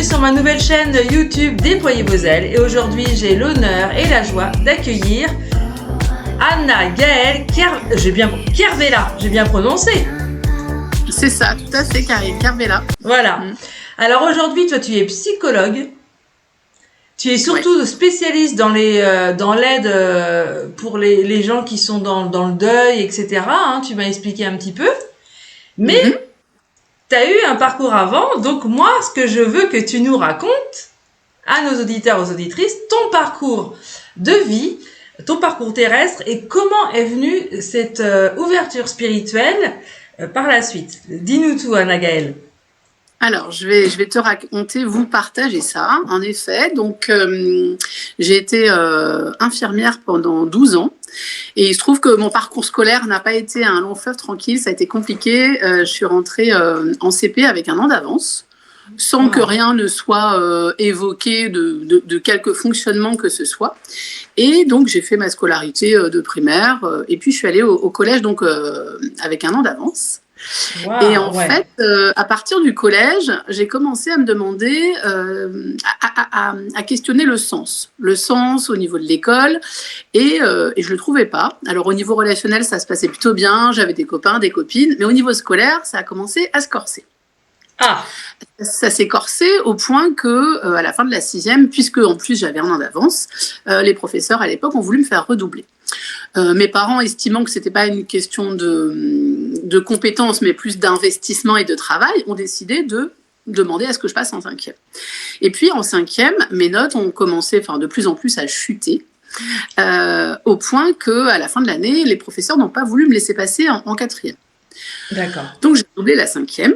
bienvenue sur ma nouvelle chaîne YouTube Déployez vos ailes. Et aujourd'hui, j'ai l'honneur et la joie d'accueillir Anna Gaëlle Kervella. J'ai bien prononcé. C'est ça, tout à fait, Kervella. Voilà. Alors aujourd'hui, toi, tu es psychologue. Tu es surtout spécialiste dans l'aide pour les gens qui sont dans le deuil, etc. Tu m'as expliqué un petit peu. Mais tu as eu un parcours avant. Donc moi, ce que je veux que tu nous racontes à nos auditeurs, aux auditrices, ton parcours de vie, ton parcours terrestre et comment est venue cette ouverture spirituelle par la suite. Dis-nous tout, Anna Gaëlle. Alors, je vais te raconter, vous partager ça, en effet. Donc, j'ai été infirmière pendant 12 ans. Et il se trouve que mon parcours scolaire n'a pas été un long fleuve tranquille, ça a été compliqué. Je suis rentrée en CP avec un an d'avance, sans que rien ne soit évoqué de quelque fonctionnement que ce soit. Et donc, j'ai fait ma scolarité de primaire. Et puis, je suis allée au collège donc avec un an d'avance. Wow, et en fait, à partir du collège, j'ai commencé à me demander, à questionner le sens au niveau de l'école, et je le trouvais pas. Alors au niveau relationnel, ça se passait plutôt bien, j'avais des copains, des copines, mais au niveau scolaire, ça a commencé à se corser. Ça s'est corsé au point que, à la fin de la 6e, puisque en plus j'avais un an d'avance, les professeurs à l'époque ont voulu me faire redoubler. Mes parents, estimant que c'était pas une question de compétences, mais plus d'investissement et de travail, ont décidé de demander à ce que je passe en 5e. Et puis en 5e, mes notes ont commencé, de plus en plus à chuter, au point que, à la fin de l'année, les professeurs n'ont pas voulu me laisser passer en 4e. D'accord. Donc j'ai doublé la 5e.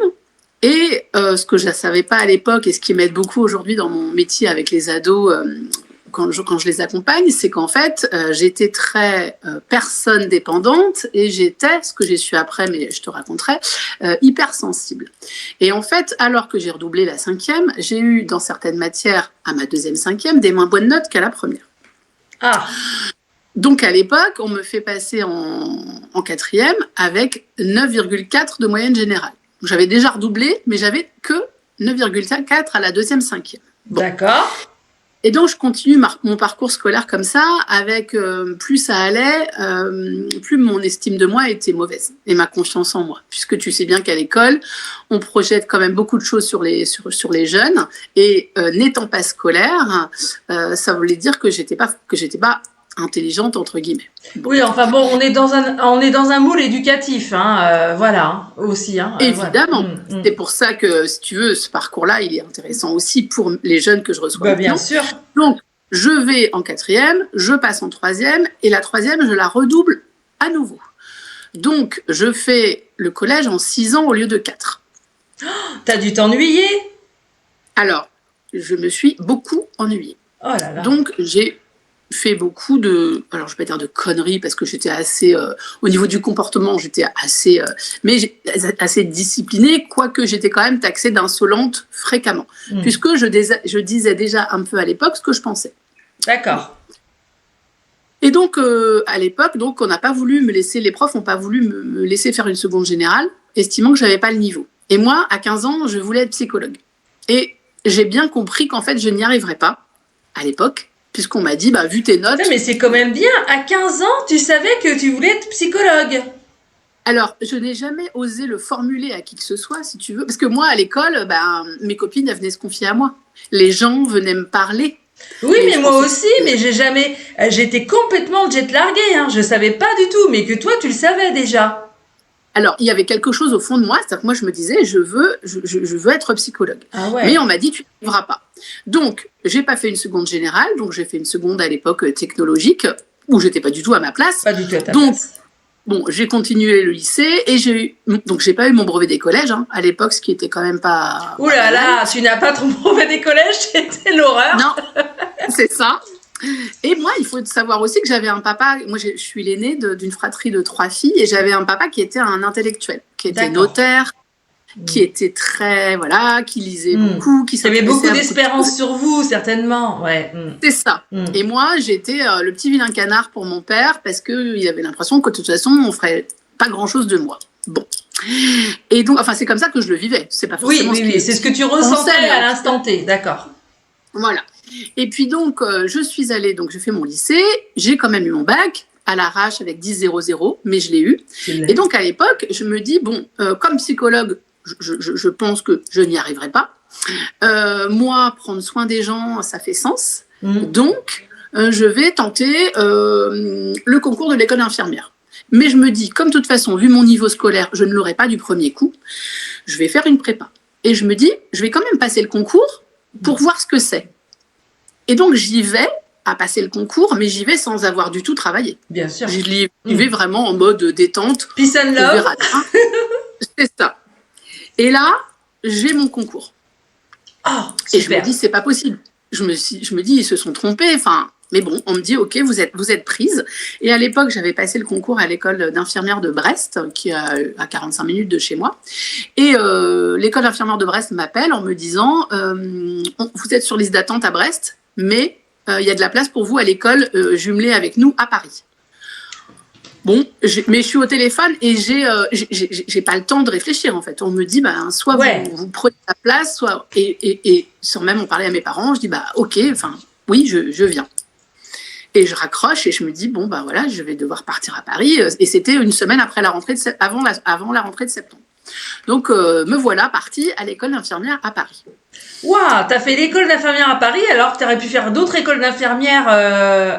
Et ce que je ne savais pas à l'époque et ce qui m'aide beaucoup aujourd'hui dans mon métier avec les ados quand je les accompagne, c'est qu'en fait, j'étais très personne dépendante et j'étais, ce que j'ai su après, mais je te raconterai, hypersensible. Et en fait, alors que j'ai redoublé la 5e, j'ai eu dans certaines matières, à ma 2e, 5e, des moins bonnes notes qu'à la première. Donc à l'époque, on me fait passer en 4e avec 9,4 de moyenne générale. J'avais déjà redoublé, mais j'avais que 9,4 à la 2e, 5e. Bon. D'accord. Et donc, je continue mon parcours scolaire comme ça, avec plus ça allait, plus mon estime de moi était mauvaise, et ma confiance en moi. Puisque tu sais bien qu'à l'école, on projette quand même beaucoup de choses sur les jeunes, et n'étant pas scolaire, ça voulait dire que j'étais pas intelligente entre guillemets. Oui, enfin bon, on est dans un moule éducatif, voilà, aussi. Évidemment, c'est pour ça que, si tu veux, ce parcours-là, il est intéressant aussi pour les jeunes que je reçois. Bien sûr. Donc, je vais en 4e, je passe en 3e, et la 3e, je la redouble à nouveau. Donc, je fais le collège en 6 ans au lieu de 4. Oh, t'as dû t'ennuyer? Alors, je me suis beaucoup ennuyée. Oh là là. Donc, j'ai fait beaucoup alors je vais pas dire de conneries parce que j'étais assez au niveau du comportement j'étais assez assez disciplinée, quoique j'étais quand même taxée d'insolente fréquemment, puisque je disais déjà un peu à l'époque ce que je pensais. D'accord. Et donc à l'époque, donc les profs n'ont pas voulu me laisser faire une seconde générale, estimant que j'avais pas le niveau. Et moi, à 15 ans, je voulais être psychologue. Et j'ai bien compris qu'en fait, je n'y arriverais pas à l'époque, puisqu'on m'a dit, vu tes notes... Mais c'est quand même bien, à 15 ans, tu savais que tu voulais être psychologue. Alors, je n'ai jamais osé le formuler à qui que ce soit, si tu veux, parce que moi, à l'école, mes copines, elles venaient se confier à moi. Les gens venaient me parler. Oui, mais moi aussi, mais j'étais complètement jet-larguée, je savais pas du tout, mais que toi, tu le savais déjà. Alors, il y avait quelque chose au fond de moi, c'est-à-dire que moi, je me disais, je veux être psychologue. Ah ouais. Mais on m'a dit, tu n'y arriveras pas. Donc, j'ai pas fait une seconde générale, donc j'ai fait une seconde à l'époque technologique, où j'étais pas du tout à ma place. Pas du tout à ta place. Bon, j'ai continué le lycée, et j'ai pas eu mon brevet des collèges, à l'époque, ce qui était quand même pas... Ouh là là, tu n'as pas ton brevet des collèges, c'était l'horreur. Non, c'est ça. Et moi, il faut savoir aussi que j'avais un papa, moi je suis l'aînée d'une fratrie de 3 filles, et j'avais un papa qui était un intellectuel, qui était notaire, qui était très, qui lisait beaucoup, qui avait beaucoup d'espérance sur vous, certainement. Ouais. C'est ça. Et moi, j'étais le petit vilain canard pour mon père, parce qu'il avait l'impression que de toute façon, on ferait pas grand-chose de moi. Bon. Et donc, enfin, c'est comme ça que je le vivais. C'est pas Oui, forcément oui, c'est ce que tu ressentais mais à l'instant T, d'accord. voilà. Et puis donc, je suis allée, donc j'ai fait mon lycée, j'ai quand même eu mon bac à l'arrache avec 10,00, mais je l'ai eu. Et donc à l'époque, je me dis, bon, comme psychologue, je pense que je n'y arriverai pas. Moi, prendre soin des gens, ça fait sens. Donc, je vais tenter le concours de l'école d'infirmière. Mais je me dis, comme de toute façon, vu mon niveau scolaire, je ne l'aurai pas du premier coup, je vais faire une prépa. Et je me dis, je vais quand même passer le concours pour voir ce que c'est. Et donc, j'y vais à passer le concours, mais j'y vais sans avoir du tout travaillé. Bien sûr. J'y vais vraiment en mode détente. Peace and love. C'est ça. Et là, j'ai mon concours. Oh, et je me dis, c'est pas possible. Je me dis, ils se sont trompés. Enfin, mais bon, on me dit, ok, vous êtes prise. Et à l'époque, j'avais passé le concours à l'école d'infirmière de Brest, qui est à 45 minutes de chez moi. Et l'école d'infirmière de Brest m'appelle en me disant, vous êtes sur liste d'attente à Brest, mais il y a de la place pour vous à l'école jumelée avec nous à Paris. Bon, mais je suis au téléphone et j'ai pas le temps de réfléchir en fait. On me dit, soit vous prenez la place, soit et sans même en parler à mes parents, je dis ok, enfin oui, je viens. Et je raccroche et je me dis bon voilà, je vais devoir partir à Paris. Et c'était une semaine après la rentrée avant la rentrée de septembre. Donc me voilà partie à l'école d'infirmière à Paris. Waouh, t'as fait l'école d'infirmière à Paris alors que t'aurais pu faire d'autres écoles d'infirmière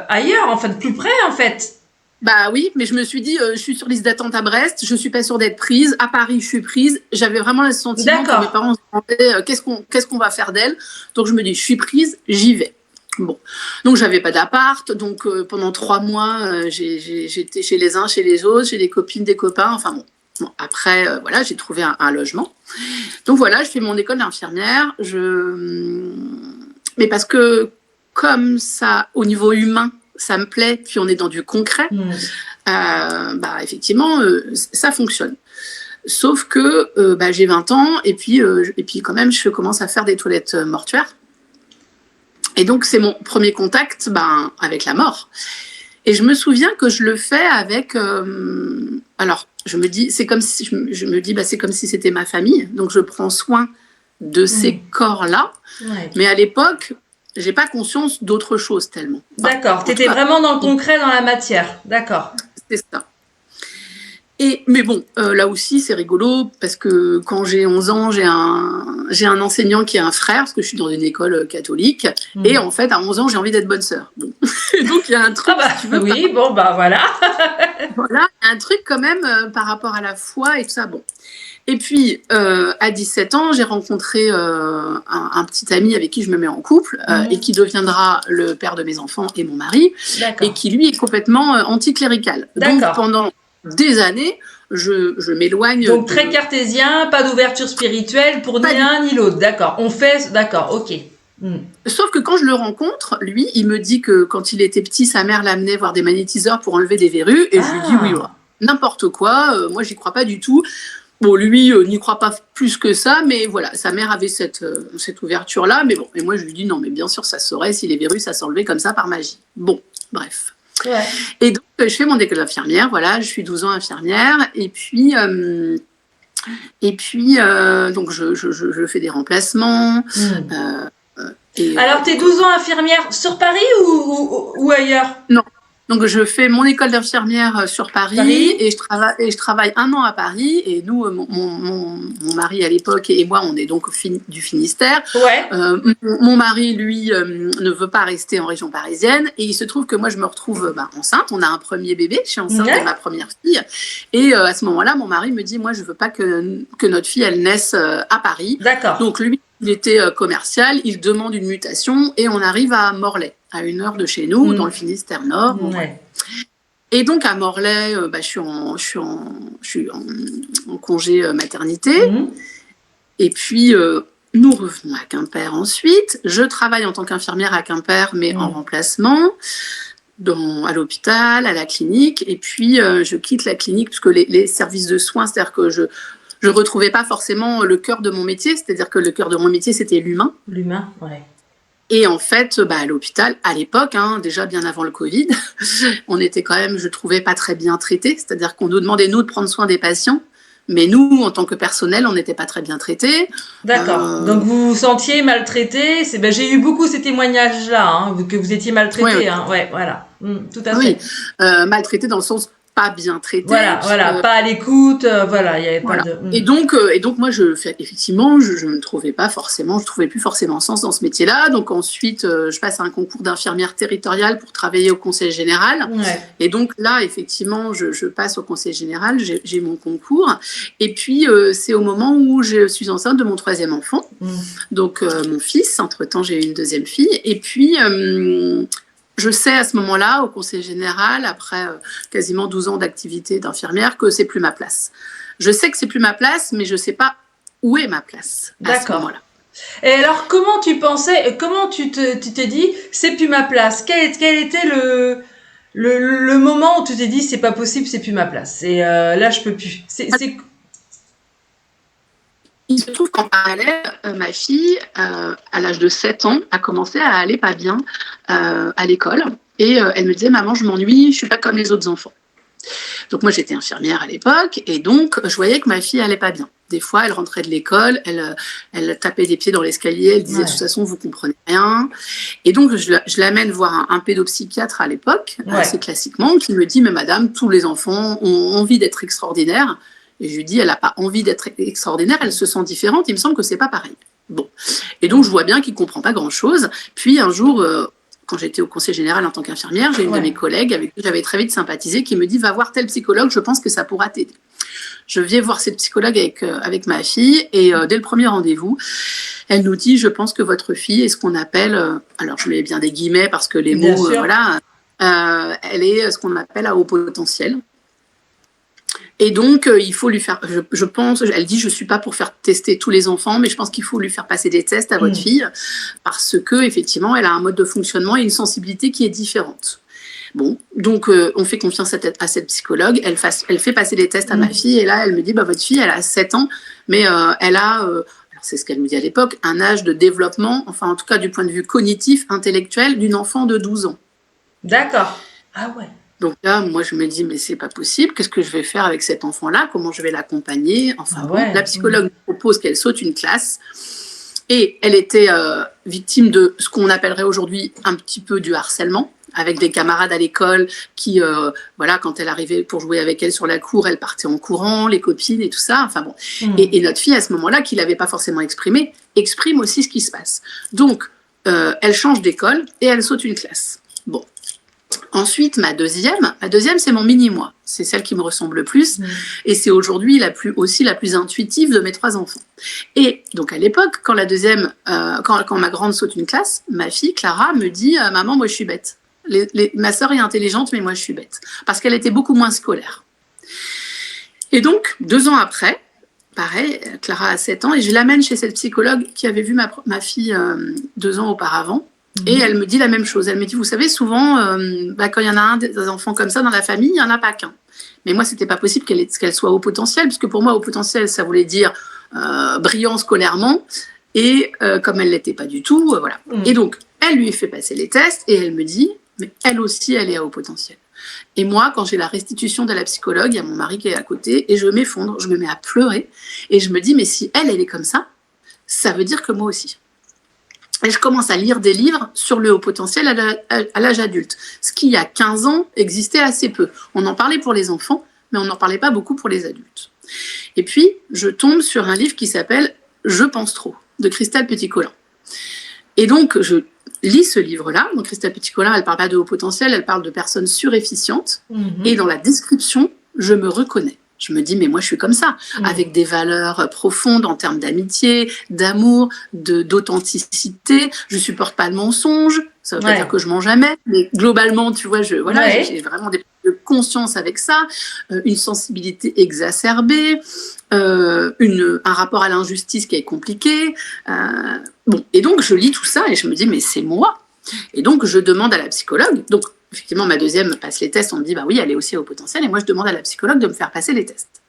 ailleurs, en fait, plus près en fait. Bah oui, mais je me suis dit, je suis sur liste d'attente à Brest, je suis pas sûre d'être prise. À Paris, je suis prise. J'avais vraiment le sentiment que mes parents se demandaient qu'est-ce qu'on va faire d'elle. Donc je me dis, je suis prise, j'y vais. Bon, donc j'avais pas d'appart, donc pendant 3 mois, j'étais chez les uns, chez les autres, chez des copines, des copains. Enfin bon après, voilà, j'ai trouvé un logement. Donc voilà, je fais mon école d'infirmière. Mais parce que comme ça, au niveau humain, ça me plaît, puis on est dans du concret, effectivement, ça fonctionne. Sauf que j'ai 20 ans, et puis quand même, je commence à faire des toilettes mortuaires. Et donc, c'est mon premier contact avec la mort. Et je me souviens que je le fais avec... alors, je me dis, c'est comme si c'est comme si c'était ma famille. Donc, je prends soin de ces corps-là. Ouais. Mais à l'époque... j'ai pas conscience d'autre chose tellement. D'accord, tu étais vraiment dans le concret, dans la matière. D'accord. C'est ça. Mais bon, là aussi, c'est rigolo parce que quand j'ai 11 ans, j'ai un enseignant qui a un frère, parce que je suis dans une école catholique. Et en fait, à 11 ans, j'ai envie d'être bonne sœur. Bon. Donc, il y a un truc... si tu veux, oui, voilà. Voilà, il y a un truc quand même par rapport à la foi et tout ça. Bon. Et puis, à 17 ans, j'ai rencontré un petit ami avec qui je me mets en couple et qui deviendra le père de mes enfants et mon mari, et qui, lui, est complètement anticlérical. Donc, pendant des années, je m'éloigne. Donc, très cartésien, pas d'ouverture spirituelle pour ni l'un ni l'autre. D'accord, ok. Sauf que quand je le rencontre, lui, il me dit que quand il était petit, sa mère l'amenait voir des magnétiseurs pour enlever des verrues, et je lui dis oui, voilà, n'importe quoi, moi, j'y crois pas du tout. Bon, lui n'y croit pas plus que ça, mais voilà, sa mère avait cette ouverture-là. Mais bon, et moi je lui dis non, mais bien sûr, ça se saurait si les verrues, ça s'enlevait comme ça par magie. Bon, bref. Ouais. Et donc, je fais mon école d'infirmière, voilà, je suis 12 ans infirmière, et puis donc je fais des remplacements. Alors, t'es 12 ans infirmière sur Paris ou ailleurs? Non. Donc, je fais mon école d'infirmière sur Paris. Et je travaille 1 an à Paris. Et nous, mon mari à l'époque et moi, on est donc du Finistère. Ouais. Mon mari, lui, ne veut pas rester en région parisienne. Et il se trouve que moi, je me retrouve enceinte. On a un premier bébé. Je suis enceinte de ma première fille. Et à ce moment-là, mon mari me dit, moi, je veux pas que notre fille, elle naisse à Paris. D'accord. Donc, lui, il était commercial. Il demande une mutation. Et on arrive à Morlaix, à 1 heure de chez nous, dans le Finistère Nord. Ouais. Et donc à Morlaix, je suis en congé maternité. Et puis nous revenons à Quimper ensuite. Je travaille en tant qu'infirmière à Quimper, mais en remplacement, à l'hôpital, à la clinique. Et puis je quitte la clinique parce que les services de soins, c'est-à-dire que je retrouvais pas forcément le cœur de mon métier. C'est-à-dire que le cœur de mon métier, c'était l'humain. L'humain, ouais. Et en fait, à l'hôpital, à l'époque, déjà bien avant le Covid, on était quand même, je trouvais, pas très bien traités. C'est-à-dire qu'on nous demandait, nous, de prendre soin des patients, Mais nous, en tant que personnel, on n'était pas très bien traités. D'accord. Donc vous vous sentiez maltraité. J'ai eu beaucoup ces témoignages-là, hein, que vous étiez maltraité. Ouais, Hein. Ouais, voilà. Tout à oui, fait. maltraités dans le sens pas bien traités. Voilà. Pas à l'écoute. Voilà, il n'y avait pas Voilà. de. Et donc moi, effectivement, je ne trouvais pas forcément, je trouvais plus forcément sens dans ce métier-là. Donc ensuite, je passe à un concours d'infirmière territoriale pour travailler au conseil général. Ouais. Et donc là, effectivement, je passe au conseil général, j'ai mon concours. Et puis, c'est au moment où je suis enceinte de mon 3e enfant. Donc mon fils, entre-temps, j'ai eu une 2e fille. Et puis, je sais à ce moment-là, au conseil général, après quasiment 12 ans d'activité d'infirmière, que c'est plus ma place. Je sais que c'est plus ma place, mais je sais pas où est ma place à ce moment-là. Et alors, comment tu t'es dit, c'est plus ma place? Quel était le moment où tu t'es dit, c'est pas possible, c'est plus ma place? Et là, je peux plus. Il se trouve qu'en parallèle, ma fille, à l'âge de 7 ans, a commencé à aller pas bien à l'école. Et elle me disait, maman, je m'ennuie, je suis pas comme les autres enfants. Donc moi, j'étais infirmière à l'époque. Et donc, je voyais que ma fille allait pas bien. Des fois, elle rentrait de l'école, elle tapait des pieds dans l'escalier, elle disait, de toute façon, vous comprenez rien. Et donc, je l'amène voir un pédopsychiatre à l'époque, assez classiquement, qui me dit, mais madame, tous les enfants ont envie d'être extraordinaires. Et je lui dis, elle n'a pas envie d'être extraordinaire, elle se sent différente, il me semble que c'est pas pareil. Bon. Et donc, je vois bien qu'il ne comprend pas grand-chose. Puis, un jour, quand j'étais au conseil général en tant qu'infirmière, j'ai une de mes collègues avec qui j'avais très vite sympathisé qui me dit, va voir tel psychologue, je pense que ça pourra t'aider. Je vais voir cette psychologue avec ma fille et dès le premier rendez-vous, elle nous dit, je pense que votre fille est ce qu'on appelle, alors je mets bien des guillemets parce que les mots, voilà, elle est ce qu'on appelle à haut potentiel. Et donc, il faut lui faire, je pense, elle dit, je ne suis pas pour faire tester tous les enfants, mais je pense qu'il faut lui faire passer des tests à votre fille parce que effectivement, elle a un mode de fonctionnement et une sensibilité qui est différente. Bon, donc on fait confiance à cette psychologue, elle fait passer les tests à ma fille et là, elle me dit, votre fille, elle a 7 ans, mais elle a, alors c'est ce qu'elle me dit à l'époque, un âge de développement, enfin en tout cas du point de vue cognitif, intellectuel, d'une enfant de 12 ans. D'accord. Ah ouais. Donc là, moi, je me dis, mais c'est pas possible. Qu'est-ce que je vais faire avec cet enfant-là? Comment je vais l'accompagner? Enfin, la psychologue me propose qu'elle saute une classe. Et elle était victime de ce qu'on appellerait aujourd'hui un petit peu du harcèlement, avec des camarades à l'école qui, voilà, quand elle arrivait pour jouer avec elle sur la cour, elle partait en courant, les copines et tout ça. Enfin bon. Et notre fille, à ce moment-là, qui l'avait pas forcément exprimé, exprime aussi ce qui se passe. Donc, elle change d'école et elle saute une classe. Bon. Ensuite, ma deuxième, c'est mon mini-moi. C'est celle qui me ressemble le plus. Et c'est aujourd'hui aussi la plus intuitive de mes 3 enfants. Et donc, à l'époque, quand quand ma grande saute une classe, ma fille, Clara, me dit, maman, moi, je suis bête. Ma sœur est intelligente, mais moi, je suis bête. Parce qu'elle était beaucoup moins scolaire. Et donc, 2 ans après, pareil, Clara a 7 ans, et je l'amène chez cette psychologue qui avait vu ma fille 2 ans auparavant. Et elle me dit la même chose. Elle me dit, vous savez, souvent, quand il y en a un des enfants comme ça dans la famille, il n'y en a pas qu'un. Mais moi, c'était pas possible qu'elle soit au potentiel, puisque pour moi, au potentiel, ça voulait dire brillant scolairement. Et comme elle ne l'était pas du tout, voilà. Et donc, elle lui fait passer les tests et elle me dit, mais elle aussi, elle est à haut potentiel. Et moi, quand j'ai la restitution de la psychologue, il y a mon mari qui est à côté et je m'effondre, je me mets à pleurer. Et je me dis, mais si elle est comme ça, ça veut dire que moi aussi. Et je commence à lire des livres sur le haut potentiel à l'âge adulte. Ce qui, il y a 15 ans, existait assez peu. On en parlait pour les enfants, mais on n'en parlait pas beaucoup pour les adultes. Et puis, je tombe sur un livre qui s'appelle « Je pense trop » de Christelle Petit-Colin. Et donc, je lis ce livre-là. Donc, Christelle Petit-Colin, elle ne parle pas de haut potentiel, elle parle de personnes surefficientes. Et dans la description, je me reconnais. Je me dis, mais moi, je suis comme ça, avec des valeurs profondes en termes d'amitié, d'amour, d'authenticité. Je supporte pas le mensonge. Ça veut pas dire que je mens jamais, mais globalement, tu vois, j'ai vraiment des de conscience avec ça, une sensibilité exacerbée, un rapport à l'injustice qui est compliqué. Bon, et donc, je lis tout ça et je me dis, mais c'est moi. Et donc, je demande à la psychologue, donc, effectivement, ma deuxième passe les tests, on me dit, bah oui, elle est aussi au potentiel, et moi, je demande à la psychologue de me faire passer les tests.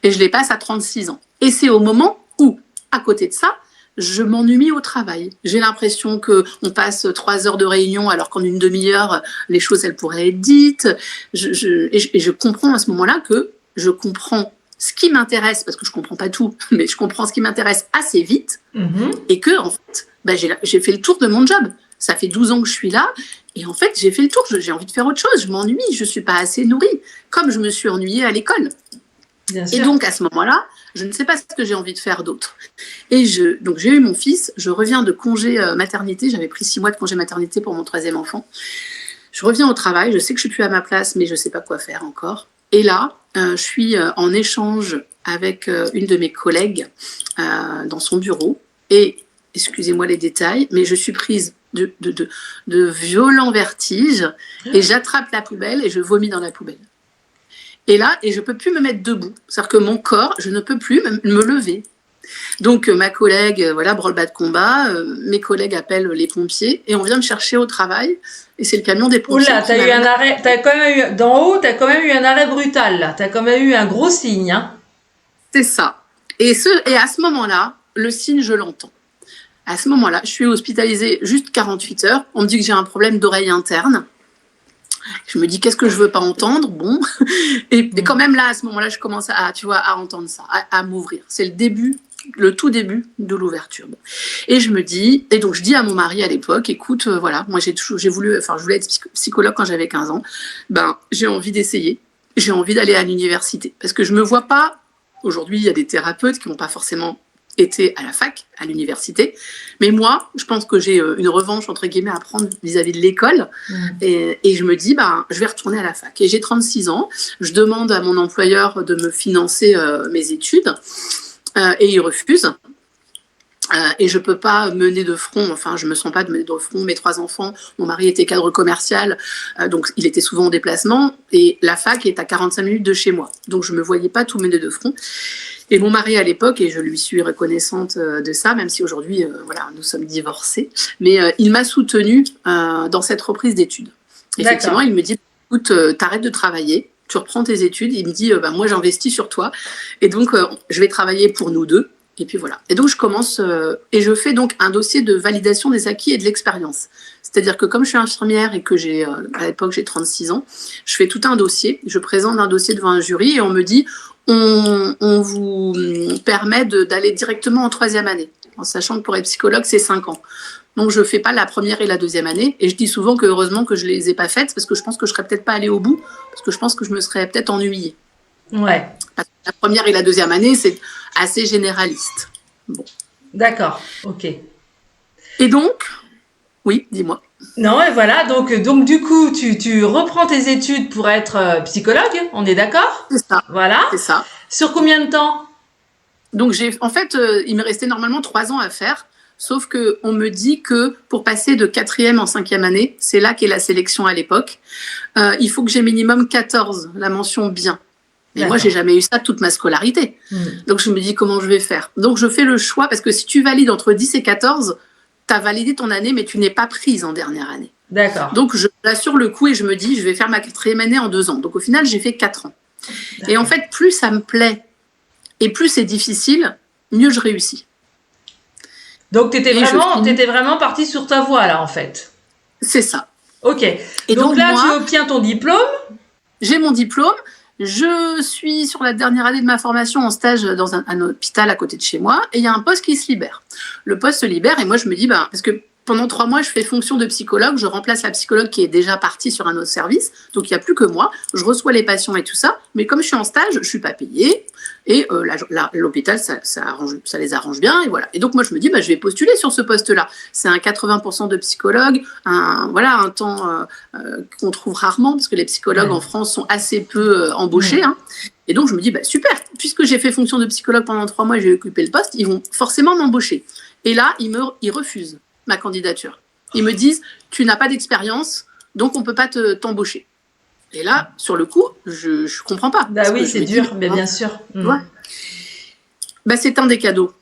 Et je les passe à 36 ans. Et c'est au moment où, à côté de ça, je m'ennuie au travail. J'ai l'impression qu'on passe 3 heures de réunion, alors qu'en une demi-heure, les choses, elles pourraient être dites. Et je comprends à ce moment-là que je comprends ce qui m'intéresse, parce que je comprends pas tout, mais je comprends ce qui m'intéresse assez vite, et que, en fait, j'ai fait le tour de mon job. Ça fait 12 ans que je suis là, et en fait, j'ai fait le tour, j'ai envie de faire autre chose, je m'ennuie, je suis pas assez nourrie, comme je me suis ennuyée à l'école. Et donc, à ce moment-là, je ne sais pas ce que j'ai envie de faire d'autre. Et donc, j'ai eu mon fils, je reviens de congé maternité, j'avais pris 6 mois de congé maternité pour mon 3e enfant. Je reviens au travail, je sais que je suis plus à ma place, mais je ne sais pas quoi faire encore. Et là, je suis en échange avec une de mes collègues dans son bureau. Et, excusez-moi les détails, mais je suis prise de violents vertiges et j'attrape la poubelle et je vomis dans la poubelle. Et là, je ne peux plus me mettre debout. C'est-à-dire que mon corps, je ne peux plus me lever. Donc, ma collègue, voilà, branle-bas de combat, mes collègues appellent les pompiers et on vient me chercher au travail et c'est le camion des pompiers. Oula, t'as eu un arrêt, t'as quand même eu, d'en haut, t'as quand même eu un arrêt brutal, là. T'as quand même eu un gros signe, hein. C'est ça. Et à ce moment-là, le signe, je l'entends. À ce moment-là, je suis hospitalisée juste 48 heures. On me dit que j'ai un problème d'oreille interne. Je me dis, qu'est-ce que je veux pas entendre? Bon. Et quand même, là, à ce moment-là, je commence à entendre ça, à m'ouvrir. C'est le tout début de l'ouverture. Et je me dis, et donc je dis à mon mari à l'époque, écoute, voilà, moi je voulais être psychologue quand j'avais 15 ans. J'ai envie d'essayer. J'ai envie d'aller à l'université. Parce que je me vois pas, aujourd'hui, il y a des thérapeutes qui n'ont pas forcément été à la fac, à l'université. Mais moi, je pense que j'ai une revanche, entre guillemets, à prendre vis-à-vis de l'école. Et je me dis, je vais retourner à la fac. Et j'ai 36 ans. Je demande à mon employeur de me financer mes études. Et il refuse. Et je peux pas mener de front, enfin, je me sens pas de mener de front mes 3 enfants. Mon mari était cadre commercial, donc il était souvent en déplacement. Et la fac est à 45 minutes de chez moi. Donc je me voyais pas tout mener de front. Et mon mari à l'époque, et je lui suis reconnaissante de ça, même si aujourd'hui, voilà, nous sommes divorcés, mais il m'a soutenue dans cette reprise d'études. Effectivement, il me dit, écoute, t'arrêtes de travailler, tu reprends tes études. Il me dit, moi j'investis sur toi, et donc je vais travailler pour nous deux. Et puis voilà. Et donc je commence et je fais donc un dossier de validation des acquis et de l'expérience. C'est-à-dire que comme je suis infirmière et que à l'époque j'ai 36 ans, je fais tout un dossier, je présente un dossier devant un jury et on me dit on vous permet d'aller directement en 3e année, en sachant que pour être psychologue c'est 5 ans. Donc je fais pas la première et la 2e année et je dis souvent que heureusement que je les ai pas faites parce que je pense que je serais peut-être pas allée au bout parce que je pense que je me serais peut-être ennuyée. Ouais. Parce que la première et la 2e année, c'est assez généraliste. Bon. D'accord, ok. Et donc, oui, dis-moi. Non, et voilà, donc du coup, tu reprends tes études pour être psychologue, on est d'accord? C'est ça. Voilà. C'est ça. Sur combien de temps? Donc, en fait, il me restait normalement 3 ans à faire, sauf qu'on me dit que pour passer de 4e en 5e année, c'est là qu'est la sélection à l'époque, il faut que j'ai minimum 14, la mention bien. Et moi, j'ai jamais eu ça toute ma scolarité. Donc, je me dis comment je vais faire. Donc, je fais le choix parce que si tu valides entre 10 et 14, tu as validé ton année, mais tu n'es pas prise en dernière année. D'accord. Donc, je l'assure le coup et je me dis, je vais faire ma 4e année en 2 ans. Donc, au final, j'ai fait 4 ans. Et en fait, plus ça me plaît et plus c'est difficile, mieux je réussis. Donc, tu étais vraiment partie sur ta voie, là, en fait. C'est ça. Ok. Et donc là, tu obtiens ton diplôme. J'ai mon diplôme. Je suis sur la dernière année de ma formation en stage dans un hôpital à côté de chez moi et il y a un poste qui se libère. Le poste se libère et moi je me dis, parce que pendant 3 mois je fais fonction de psychologue, je remplace la psychologue qui est déjà partie sur un autre service, donc il n'y a plus que moi, je reçois les patients et tout ça, mais comme je suis en stage, je ne suis pas payée et l'hôpital ça les arrange bien et voilà. Et donc moi je me dis, je vais postuler sur ce poste-là. C'est un 80% de psychologue, un temps qu'on trouve rarement parce que les psychologues en France sont assez peu embauchés. Hein. Et donc je me dis, super, puisque j'ai fait fonction de psychologue pendant 3 mois et j'ai occupé le poste, ils vont forcément m'embaucher. Et là, ils refusent ma candidature. Ils me disent, tu n'as pas d'expérience, donc on ne peut pas t'embaucher. Et là, sur le coup, je ne comprends pas. Bah oui, c'est dur, mais bien sûr. Ouais. C'est un des cadeaux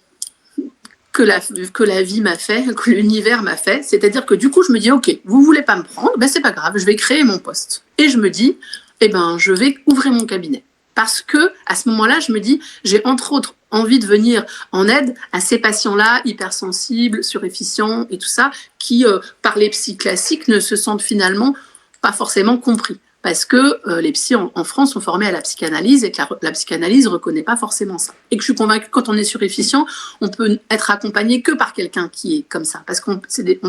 que la vie m'a fait, que l'univers m'a fait. C'est-à-dire que du coup, je me dis, ok, vous ne voulez pas me prendre, c'est pas grave, je vais créer mon poste. Et je me dis, je vais ouvrir mon cabinet. Parce que à ce moment-là, je me dis, j'ai entre autres envie de venir en aide à ces patients-là, hypersensibles, surefficients et tout ça, qui, par les psys classiques, ne se sentent finalement pas forcément compris. parce que les psys en France sont formés à la psychanalyse et que la psychanalyse ne reconnaît pas forcément ça. Et que je suis convaincue que quand on est suréfficient, on peut être accompagné que par quelqu'un qui est comme ça, parce qu'on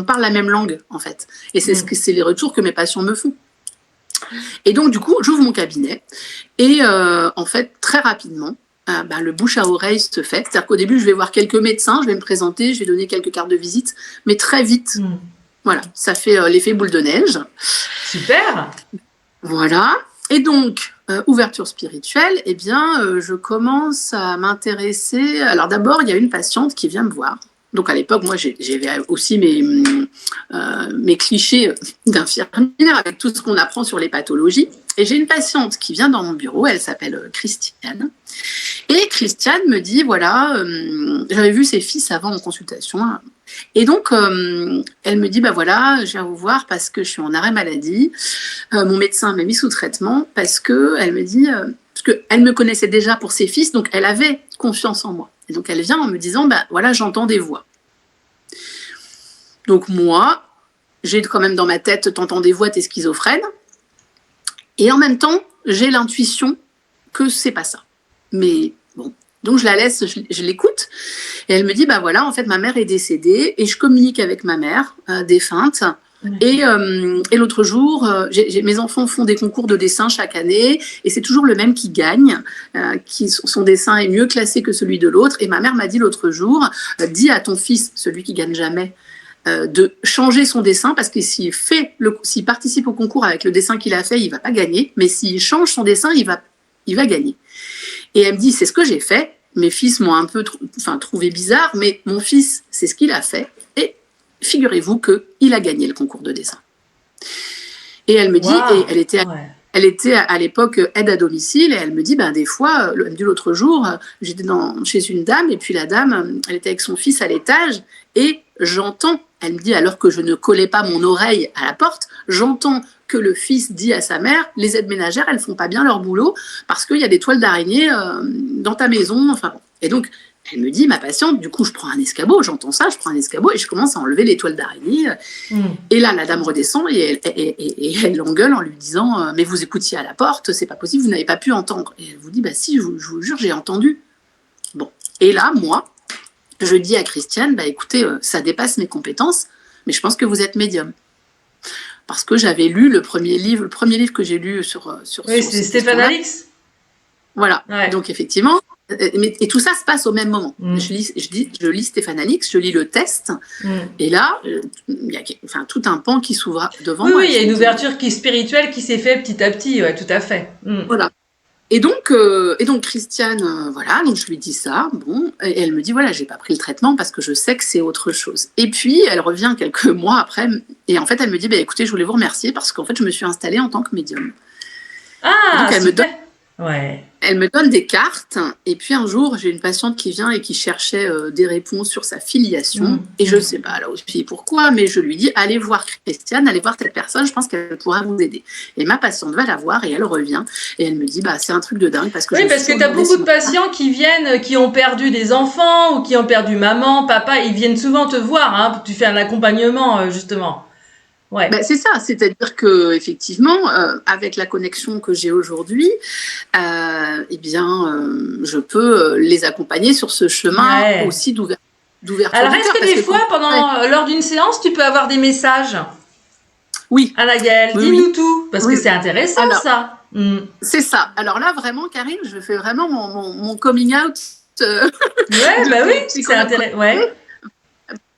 parle la même langue, en fait. Et c'est les retours que mes patients me font. Et donc, du coup, j'ouvre mon cabinet et en fait, très rapidement, le bouche à oreille se fait. C'est-à-dire qu'au début, je vais voir quelques médecins, je vais me présenter, je vais donner quelques cartes de visite, mais très vite, voilà, ça fait l'effet boule de neige. Super. Voilà. Et donc, ouverture spirituelle, eh bien, je commence à m'intéresser. Alors d'abord, il y a une patiente qui vient me voir. Donc à l'époque, moi, j'avais aussi mes clichés d'infirmière avec tout ce qu'on apprend sur les pathologies. Et j'ai une patiente qui vient dans mon bureau, elle s'appelle Christiane. Et Christiane me dit, voilà, j'avais vu ses fils avant en consultation. Et donc, elle me dit, voilà, je viens vous voir parce que je suis en arrêt maladie. Mon médecin m'a mis sous traitement parce qu'elle me dit, parce qu'elle me connaissait déjà pour ses fils, donc elle avait confiance en moi. Et donc, elle vient en me disant, voilà, j'entends des voix. Donc, moi, j'ai quand même dans ma tête, t'entends des voix, t'es schizophrène. Et en même temps, j'ai l'intuition que c'est pas ça. Mais bon, donc je la laisse, je l'écoute. Et elle me dit, voilà, en fait, ma mère est décédée et je communique avec ma mère défunte. Et l'autre jour, mes enfants font des concours de dessin chaque année et c'est toujours le même qui gagne, son dessin est mieux classé que celui de l'autre. Et ma mère m'a dit l'autre jour, dis à ton fils, celui qui gagne jamais, de changer son dessin parce que s'il participe au concours avec le dessin qu'il a fait, il va pas gagner. Mais s'il change son dessin, il va gagner. Et elle me dit, c'est ce que j'ai fait. Mes fils m'ont un peu trouvé bizarre, mais mon fils, c'est ce qu'il a fait. Et figurez-vous qu'il a gagné le concours de dessin. Et elle me dit, et elle était à l'époque aide à domicile, et elle me dit, des fois, elle me dit l'autre jour, j'étais chez une dame, et puis la dame, elle était avec son fils à l'étage, et j'entends, elle me dit, alors que je ne collais pas mon oreille à la porte, j'entends que le fils dit à sa mère, les aides ménagères, elles font pas bien leur boulot, parce qu'il y a des toiles d'araignée dans ta maison, enfin bon. Et donc, elle me dit, ma patiente, du coup, je prends un escabeau, j'entends ça, je prends un escabeau et je commence à enlever les toiles d'araignée. Et là, la dame redescend et elle l'engueule en lui disant, mais vous écoutiez à la porte, c'est pas possible, vous n'avez pas pu entendre. Et elle vous dit, si, je vous jure, j'ai entendu. Bon. Et là, moi, je dis à Christiane, écoutez, ça dépasse mes compétences, mais je pense que vous êtes médium. Parce que j'avais lu le premier livre que j'ai lu sur oui, c'est Stéphane Alix. Voilà. Ouais. Donc, effectivement, et tout ça se passe au même moment. Je lis Stéphane Alix, je lis le test, et là, il y a tout un pan qui s'ouvre devant moi. Oui, il y a une ouverture spirituelle qui s'est faite petit à petit, ouais, tout à fait. Voilà. Et donc Christiane, voilà, donc je lui dis ça, bon, et elle me dit, voilà, j'ai pas pris le traitement parce que je sais que c'est autre chose. Et puis, elle revient quelques mois après, et en fait, elle me dit, écoutez, je voulais vous remercier parce qu'en fait, je me suis installée en tant que médium. Ah, donc, ouais. Elle me donne des cartes, et puis un jour, j'ai une patiente qui vient et qui cherchait des réponses sur sa filiation, et je ne sais pas là aussi pourquoi, mais je lui dis, allez voir Christiane, allez voir cette personne, je pense qu'elle pourra vous aider. Et ma patiente va la voir, et elle revient, et elle me dit, c'est un truc de dingue, parce que oui, parce que tu as beaucoup de patients qui viennent, qui ont perdu des enfants, ou qui ont perdu maman, papa, ils viennent souvent te voir, tu fais un accompagnement, justement. Ouais. C'est ça, c'est-à-dire que effectivement, avec la connexion que j'ai aujourd'hui, je peux les accompagner sur ce chemin aussi d'ouverture. Alors, est-ce que des fois, lors d'une séance, tu peux avoir des messages? Oui. Anna Gaëlle, dis-nous tout, parce que c'est intéressant, ça. C'est ça. Alors là, vraiment, Karine, je fais vraiment mon coming out. Oui, c'est intéressant. Ouais.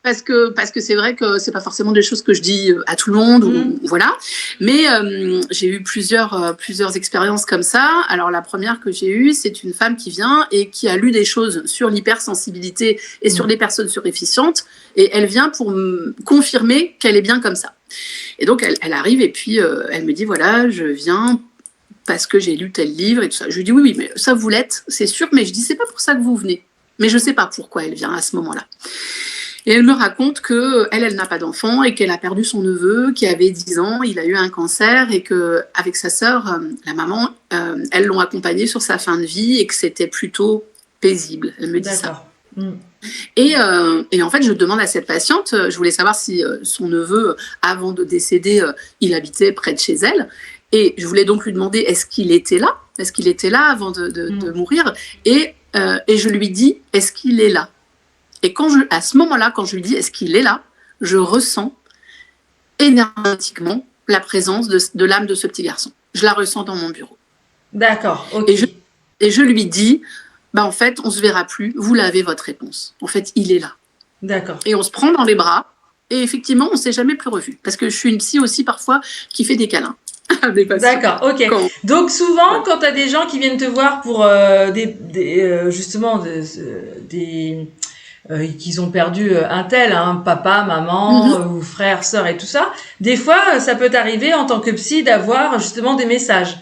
Parce que c'est vrai que c'est pas forcément des choses que je dis à tout le monde, voilà. Mais j'ai eu plusieurs expériences comme ça. Alors la première que j'ai eue, c'est une femme qui vient et qui a lu des choses sur l'hypersensibilité et sur les personnes suréfficientes, et elle vient pour me confirmer qu'elle est bien comme ça. Et donc elle arrive et puis elle me dit, voilà, je viens parce que j'ai lu tel livre et tout ça. Je lui dis, oui, mais ça vous l'êtes, c'est sûr, mais je dis, c'est pas pour ça que vous venez. Mais je sais pas pourquoi elle vient à ce moment-là. Et elle me raconte qu'elle n'a pas d'enfant et qu'elle a perdu son neveu qui avait 10 ans, il a eu un cancer, et qu'avec sa sœur, la maman, elles l'ont accompagné sur sa fin de vie et que c'était plutôt paisible. Elle me dit ça. Et en fait, je demande à cette patiente, je voulais savoir si son neveu, avant de décéder, il habitait près de chez elle. Et je voulais donc lui demander, est-ce qu'il était là? Est-ce qu'il était là avant de mourir? Et je lui dis, est-ce qu'il est là? Et à ce moment-là, quand je lui dis, est-ce qu'il est là? Je ressens énergétiquement la présence de l'âme de ce petit garçon. Je la ressens dans mon bureau. D'accord, ok. Et je lui dis, en fait, on ne se verra plus, vous l'avez votre réponse. En fait, il est là. D'accord. Et on se prend dans les bras, et effectivement, on ne s'est jamais plus revus. Parce que je suis une psy aussi, parfois, qui fait des câlins. D'accord, ok. Donc souvent, quand tu as des gens qui viennent te voir pour justement qu'ils ont perdu un tel, papa, maman, ou frère, sœur et tout ça, des fois, ça peut t'arriver en tant que psy d'avoir justement des messages.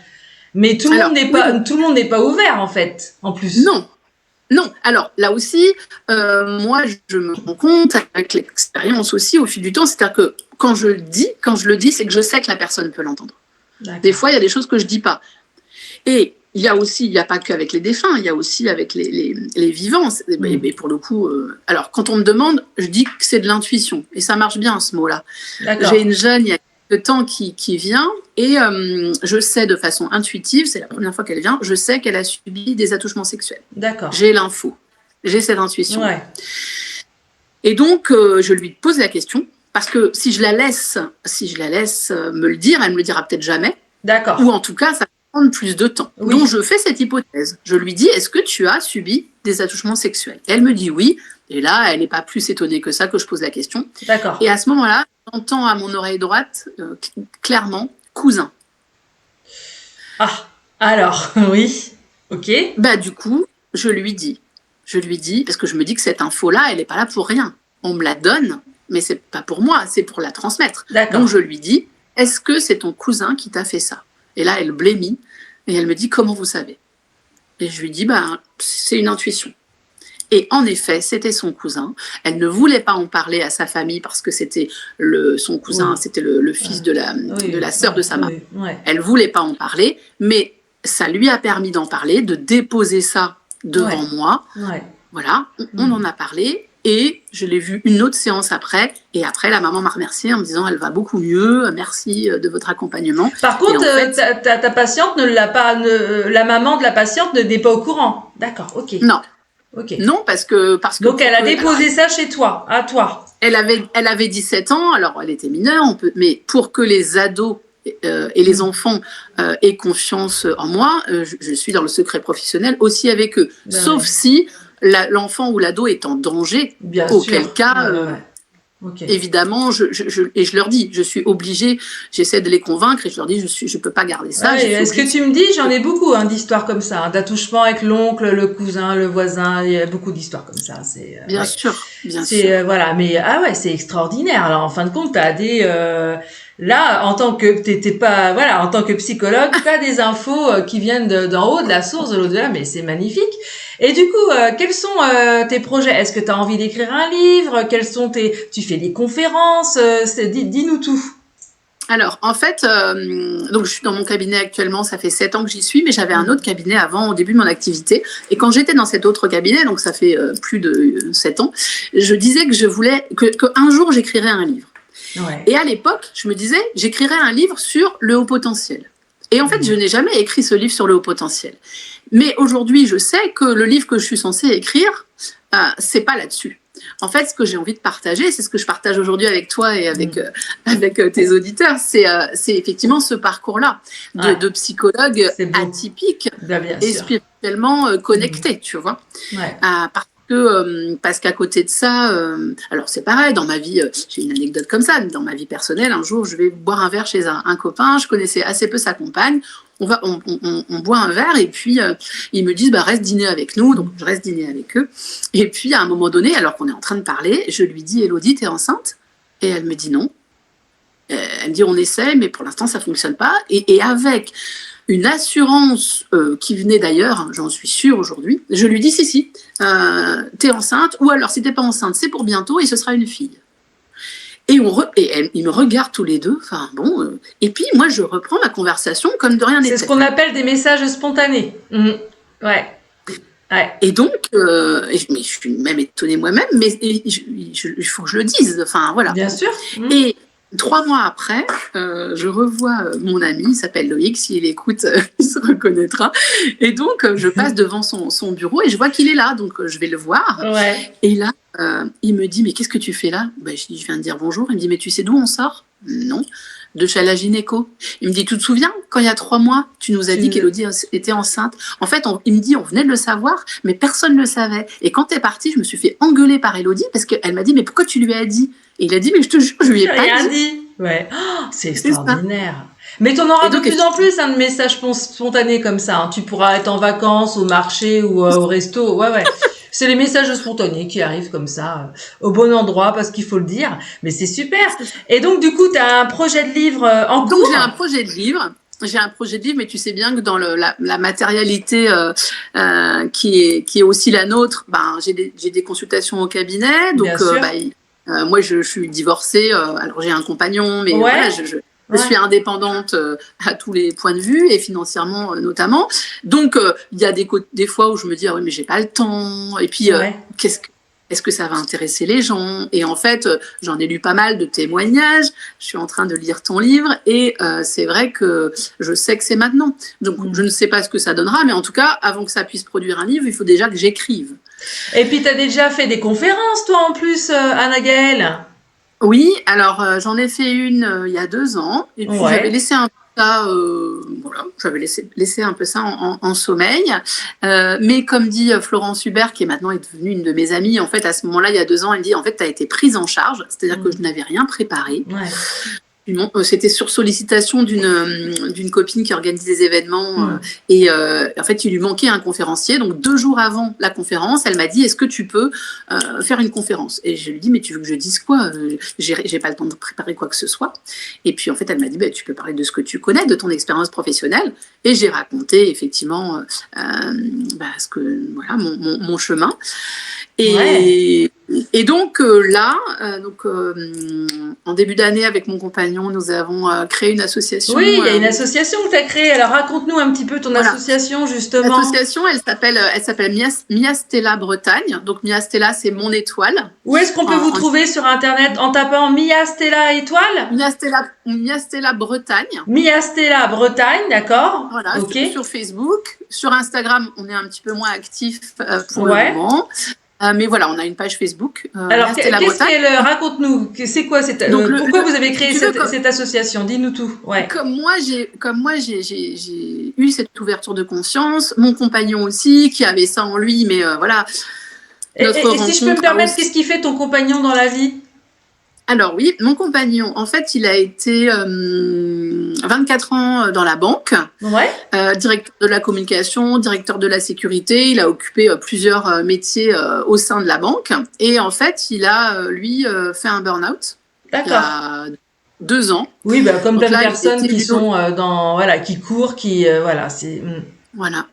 Mais tout le monde n'est pas ouvert en fait, en plus. Non. Alors là aussi, moi, je me rends compte avec l'expérience aussi au fil du temps, c'est-à-dire que quand je le dis, c'est que je sais que la personne peut l'entendre. Des fois, il y a des choses que je dis pas. Et il y a pas qu'avec les défunts, il y a aussi avec les vivants. Mais pour le coup, alors quand on me demande, je dis que c'est de l'intuition. Et ça marche bien, ce mot-là. J'ai une jeune, il y a quelques temps, qui vient, et je sais de façon intuitive, c'est la première fois qu'elle vient, je sais qu'elle a subi des attouchements sexuels. D'accord. J'ai l'info. J'ai cette intuition. Ouais. Et donc, je lui pose la question, parce que si je la laisse me le dire, elle me le dira peut-être jamais. D'accord. Ou en tout cas, ça va prendre plus de temps. Oui. Donc, je fais cette hypothèse. Je lui dis, est-ce que tu as subi des attouchements sexuels? Elle me dit oui. Et là, elle n'est pas plus étonnée que ça que je pose la question. D'accord. Et à ce moment-là, j'entends à mon oreille droite, clairement, cousin. Ah, alors, oui. Ok. Du coup, je lui dis, parce que je me dis que cette info-là, elle n'est pas là pour rien. On me la donne, mais c'est pas pour moi, c'est pour la transmettre. D'accord. Donc je lui dis, est-ce que c'est ton cousin qui t'a fait ça? Et là, elle blêmit et elle me dit, comment vous savez? Et je lui dis, c'est une intuition. Et en effet, c'était son cousin. Elle ne voulait pas en parler à sa famille parce que c'était son cousin, c'était le fils de la sœur de sa maman. Ouais. Elle ne voulait pas en parler, mais ça lui a permis d'en parler, de déposer ça devant moi. Ouais. Voilà, on en a parlé. Et je l'ai vue une autre séance après. Et après, la maman m'a remerciée en me disant, elle va beaucoup mieux, merci de votre accompagnement. Par contre, ta patiente la maman de la patiente n'est pas au courant. D'accord, ok. Non. Okay. Non, parce que donc elle a déposé ça chez toi, à toi. Elle avait 17 ans, alors elle était mineure, mais pour que les ados et les enfants aient confiance en moi, je suis dans le secret professionnel aussi avec eux. Sauf si l'enfant ou l'ado est en danger, auquel cas, évidemment, et je leur dis, je suis obligée, j'essaie de les convaincre et je leur dis, je peux pas garder ça. Est-ce que tu me dis, j'en ai beaucoup d'histoires comme ça, d'attouchements avec l'oncle, le cousin, le voisin, il y a beaucoup d'histoires comme ça. Bien sûr. Voilà, mais c'est extraordinaire. Alors en fin de compte, t'as des là, en tant que psychologue, t'as des infos qui viennent d'en haut, de la source, de l'au-delà, mais c'est magnifique. Et du coup, quels sont tes projets? Est-ce que tu as envie d'écrire un livre? Tu fais des conférences? Dis-nous tout. Alors, en fait, donc je suis dans mon cabinet actuellement, ça fait 7 ans que j'y suis, mais j'avais un autre cabinet avant, au début de mon activité. Et quand j'étais dans cet autre cabinet, donc ça fait plus de 7 ans, je disais que je voulais qu'un jour j'écrirais un livre. Ouais. Et à l'époque, je me disais, j'écrirais un livre sur le haut potentiel. Et en fait, je n'ai jamais écrit ce livre sur le haut potentiel. Mais aujourd'hui, je sais que le livre que je suis censée écrire, c'est pas là-dessus. En fait, ce que j'ai envie de partager, c'est ce que je partage aujourd'hui avec toi et avec tes auditeurs, c'est effectivement ce parcours-là de psychologue atypique et spirituellement connecté, tu vois. Ouais. Parce qu'à côté de ça, alors c'est pareil, dans ma vie, j'ai une anecdote comme ça, dans ma vie personnelle, un jour, je vais boire un verre chez un copain, je connaissais assez peu sa compagne, on boit un verre et puis ils me disent reste dîner avec nous, donc je reste dîner avec eux. Et puis à un moment donné, alors qu'on est en train de parler, je lui dis Elodie, t'es enceinte? Et elle me dit non. Elle me dit on essaie, mais pour l'instant ça fonctionne pas. Et avec une assurance qui venait d'ailleurs, j'en suis sûre aujourd'hui, je lui dis si, t'es enceinte, ou alors si t'es pas enceinte, c'est pour bientôt et ce sera une fille. Et ils me regardent tous les deux, et puis moi je reprends ma conversation comme de rien n'était. C'est ce qu'on appelle des messages spontanés. Ouais. Et donc, mais je suis même étonnée moi-même, mais il faut que je le dise, voilà. Bien sûr. Et 3 mois après, je revois mon ami, il s'appelle Loïc, s'il écoute, il se reconnaîtra. Et donc, je passe devant son bureau et je vois qu'il est là, donc je vais le voir. Ouais. Et là, il me dit, mais qu'est-ce que tu fais là? Je dis, je viens de dire bonjour. Il me dit, mais tu sais d'où on sort? Non, de chez la gynéco. Il me dit, tu te souviens, quand il y a 3 mois, tu nous as dit qu'Élodie était enceinte? En fait, il me dit, on venait de le savoir, mais personne ne le savait. Et quand t'es parti, je me suis fait engueuler par Élodie parce qu'elle m'a dit, mais pourquoi tu lui as dit? Et il a dit, mais je te jure, je lui ai pas Rien dit. dit. Ouais. Oh, c'est extraordinaire. Mais t'en auras de plus en plus de messages spontanés comme ça. Hein. Tu pourras être en vacances, au marché ou au resto. Ouais. C'est les messages spontanés qui arrivent comme ça, au bon endroit, parce qu'il faut le dire. Mais c'est super. Et donc, du coup, tu as un projet de livre en cours? Donc, j'ai un projet de livre. Mais tu sais bien que dans la matérialité qui est aussi la nôtre, j'ai des consultations au cabinet. Donc, moi, je suis divorcée. Alors, j'ai un compagnon, mais voilà, je suis indépendante à tous les points de vue et financièrement notamment. Donc, il y a des fois où je me dis, ah oui, mais j'ai pas le temps. Et puis, est-ce que ça va intéresser les gens? Et en fait, j'en ai lu pas mal de témoignages. Je suis en train de lire ton livre et c'est vrai que je sais que c'est maintenant. Donc, je ne sais pas ce que ça donnera, mais en tout cas, avant que ça puisse produire un livre, il faut déjà que j'écrive. Et puis, tu as déjà fait des conférences, toi, en plus, Anna-Gaëlle? Oui, alors j'en ai fait une il y a 2 ans. Et puis, j'avais laissé un peu ça, j'avais laissé un peu ça en sommeil. Mais comme dit Florence Hubert, qui est maintenant devenue une de mes amies, en fait, à ce moment-là, il y a 2 ans, elle dit, en fait, tu as été prise en charge. C'est-à-dire que je n'avais rien préparé. Ouais. C'était sur sollicitation d'une copine qui organise des événements et en fait il lui manquait un conférencier, donc 2 jours avant la conférence elle m'a dit est-ce que tu peux faire une conférence, et je lui dis mais tu veux que je dise quoi, j'ai pas le temps de préparer quoi que ce soit. Et puis en fait elle m'a dit tu peux parler de ce que tu connais, de ton expérience professionnelle, et j'ai raconté effectivement ce que voilà mon chemin. Et donc là, en début d'année, avec mon compagnon, nous avons créé une association. Oui, il y a une association que tu as créée. Alors raconte-nous un petit peu ton association, justement. L'association, elle s'appelle Mia Stella Bretagne. Donc Mia Stella, c'est mon étoile. Où est-ce qu'on peut vous trouver sur Internet en tapant Mia Stella étoile? Mia Stella Bretagne. Mia Stella Bretagne, d'accord. Voilà, sur Facebook. Sur Instagram, on est un petit peu moins actif pour le moment. Mais voilà, on a une page Facebook. Alors, qu'est-ce qu'elle raconte-nous? C'est quoi pourquoi vous avez créé cette association? Dis-nous tout. Ouais. Comme moi, j'ai eu cette ouverture de conscience. Mon compagnon aussi, qui avait ça en lui, mais voilà. Et si je peux me permettre, qu'est-ce qui fait ton compagnon dans la vie? Alors oui, mon compagnon, en fait, il a été 24 ans dans la banque, directeur de la communication, directeur de la sécurité. Il a occupé plusieurs métiers au sein de la banque. Et en fait, il a, lui, fait un burn-out. D'accord. Il y a 2 ans. Oui, comme plein de personnes qui sont qui courent, Voilà.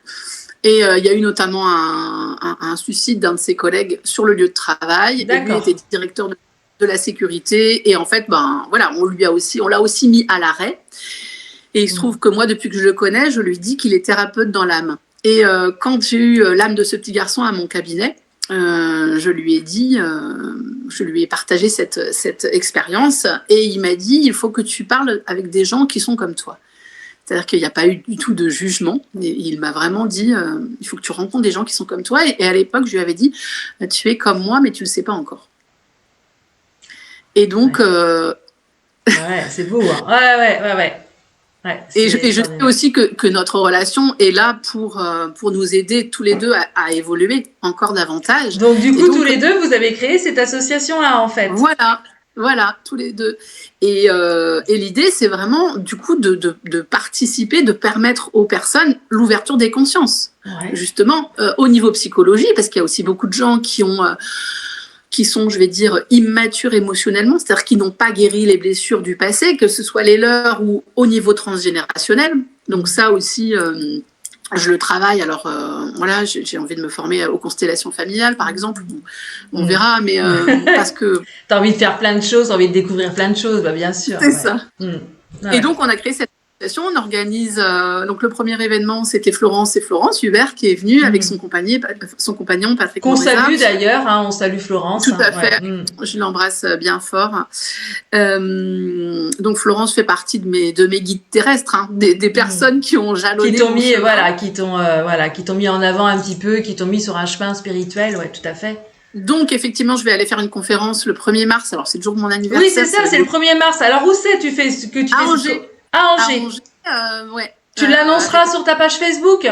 Et il y a eu notamment un suicide d'un de ses collègues sur le lieu de travail. D'accord. Et lui était directeur de la sécurité, et en fait on l'a aussi mis à l'arrêt, et il se trouve que moi, depuis que je le connais, je lui dis qu'il est thérapeute dans l'âme. Et quand j'ai eu l'âme de ce petit garçon à mon cabinet, je lui ai partagé cette expérience, et il m'a dit il faut que tu parles avec des gens qui sont comme toi. C'est-à-dire qu'il n'y a pas eu du tout de jugement. Et il m'a vraiment dit il faut que tu rencontres des gens qui sont comme toi. Et à l'époque, je lui avais dit tu es comme moi, mais tu ne le sais pas encore. Et donc... c'est beau. Hein. Ouais, et je sais aussi que notre relation est là pour nous aider tous les deux à évoluer encore davantage. Donc du coup, tous les deux, vous avez créé cette association-là, en fait. Voilà, tous les deux. Et l'idée, c'est vraiment, du coup, de participer, de permettre aux personnes l'ouverture des consciences. Justement, au niveau psychologie, parce qu'il y a aussi beaucoup de gens qui sont, je vais dire, immatures émotionnellement, c'est-à-dire qui n'ont pas guéri les blessures du passé, que ce soit les leurs ou au niveau transgénérationnel. Donc ça aussi, je le travaille. Alors voilà, j'ai envie de me former aux constellations familiales, par exemple. On verra, mais parce que... T'as envie de faire plein de choses, t'as envie de découvrir plein de choses, bien sûr. C'est ça. Et donc, on a créé cette l'association, on organise. Donc, le premier événement, c'était Florence et Florence Hubert qui est venue avec son compagnon Patrick Qu'on Moreza. salue d'ailleurs, hein, on salue Florence. Tout à fait, je l'embrasse bien fort. Donc, Florence fait partie de mes guides terrestres, hein, des personnes qui ont jalonné. Qui t'ont mis, qui t'ont mis en avant un petit peu, qui t'ont mis sur un chemin spirituel, ouais, tout à fait. Donc, effectivement, je vais aller faire une conférence le 1er mars. Alors, c'est le jour de mon anniversaire. Oui, c'est ça, c'est le 1er mars. Alors, où c'est tu fais ce que tu fais? Angers. À Angers. Ouais. Tu l'annonceras sur ta page Facebook?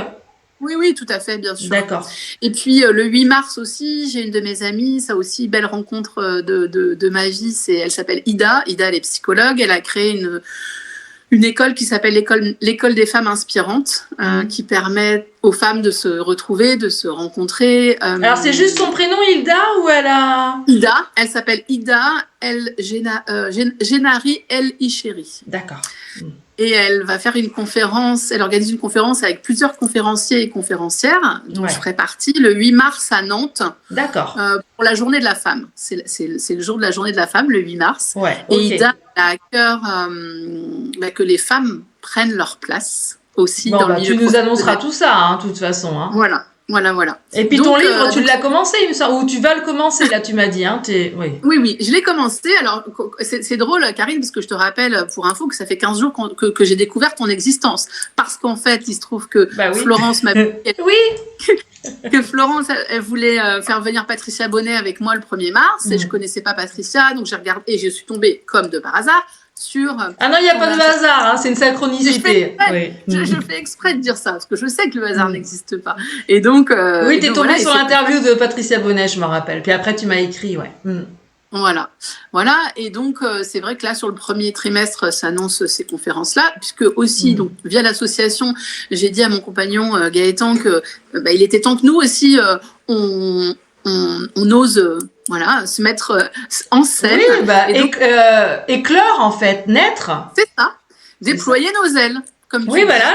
Oui, tout à fait, bien sûr. D'accord. Et puis, le 8 mars aussi, j'ai une de mes amies, ça aussi, belle rencontre de ma vie. Elle s'appelle Ida. Ida, elle est psychologue. Elle a créé une école qui s'appelle l'école des femmes inspirantes, qui permet aux femmes de se retrouver, de se rencontrer. Alors, c'est juste son prénom, Hilda, ou elle a... Ida, elle s'appelle Ida Genari El Isheri. D'accord. Et elle va faire une conférence, elle organise une conférence avec plusieurs conférenciers et conférencières, dont je ferai partie, le 8 mars à Nantes. D'accord. Pour la journée de la femme. C'est le jour de la journée de la femme, le 8 mars. Ouais, et Ida a à cœur que les femmes prennent leur place aussi dans le milieu. Tu nous annonceras tout ça, hein, de toute façon. Hein. Voilà. Et puis ton livre, tu l'as commencé, ou tu vas le commencer, là, tu m'as dit. Hein, Oui, je l'ai commencé. Alors, c'est drôle, Karine, parce que je te rappelle, pour info, que ça fait 15 jours que j'ai découvert ton existence. Parce qu'en fait, il se trouve que Florence m'a... que Florence, elle voulait faire venir Patricia Bonnet avec moi le 1er mars, et je connaissais pas Patricia, donc j'ai regardé, et je suis tombée, comme de par hasard, sur... Ah non, il n'y a pas de hasard, hein, c'est une synchronicité. Je fais exprès de dire ça, parce que je sais que le hasard n'existe pas. Et donc... oui, t'es tombée sur l'interview de Patricia Bonnet, je me rappelle. Puis après, tu m'as écrit, Voilà. Et donc, c'est vrai que là, sur le premier trimestre, s'annoncent ces conférences-là, puisque aussi, donc, via l'association, j'ai dit à mon compagnon Gaëtan que il était temps que nous aussi, on ose... se mettre en scène. Oui, éclore en fait, naître. C'est ça. Déployer nos ailes. Comme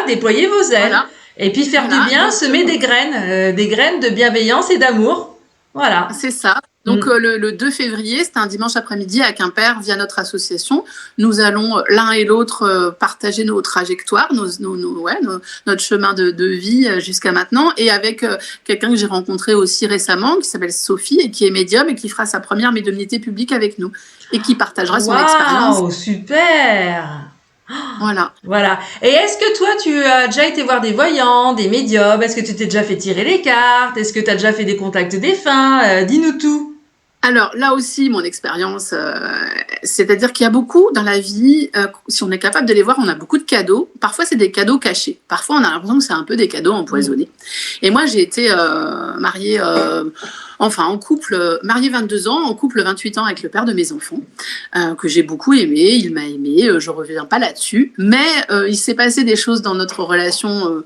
déployer vos ailes. Voilà. Et puis faire du bien, semer des graines de bienveillance et d'amour. Voilà. C'est ça. Donc le 2 février, c'était un dimanche après-midi à Quimper, via notre association. Nous allons l'un et l'autre partager nos trajectoires, notre chemin de vie jusqu'à maintenant, et avec quelqu'un que j'ai rencontré aussi récemment, qui s'appelle Sophie, et qui est médium, et qui fera sa première médiumnité publique avec nous, et qui partagera son expérience. Waouh, super! Voilà. Et est-ce que toi, tu as déjà été voir des voyants, des médiums? Est-ce que tu t'es déjà fait tirer les cartes? Est-ce que tu as déjà fait des contacts défunts? Dis-nous tout. Alors là aussi, mon expérience, c'est-à-dire qu'il y a beaucoup dans la vie, si on est capable de les voir, on a beaucoup de cadeaux. Parfois, c'est des cadeaux cachés. Parfois, on a l'impression que c'est un peu des cadeaux empoisonnés. Et moi, j'ai été mariée, en couple, mariée 22 ans, en couple 28 ans avec le père de mes enfants, que j'ai beaucoup aimé. Il m'a aimé, je ne reviens pas là-dessus. Mais il s'est passé des choses dans notre relation...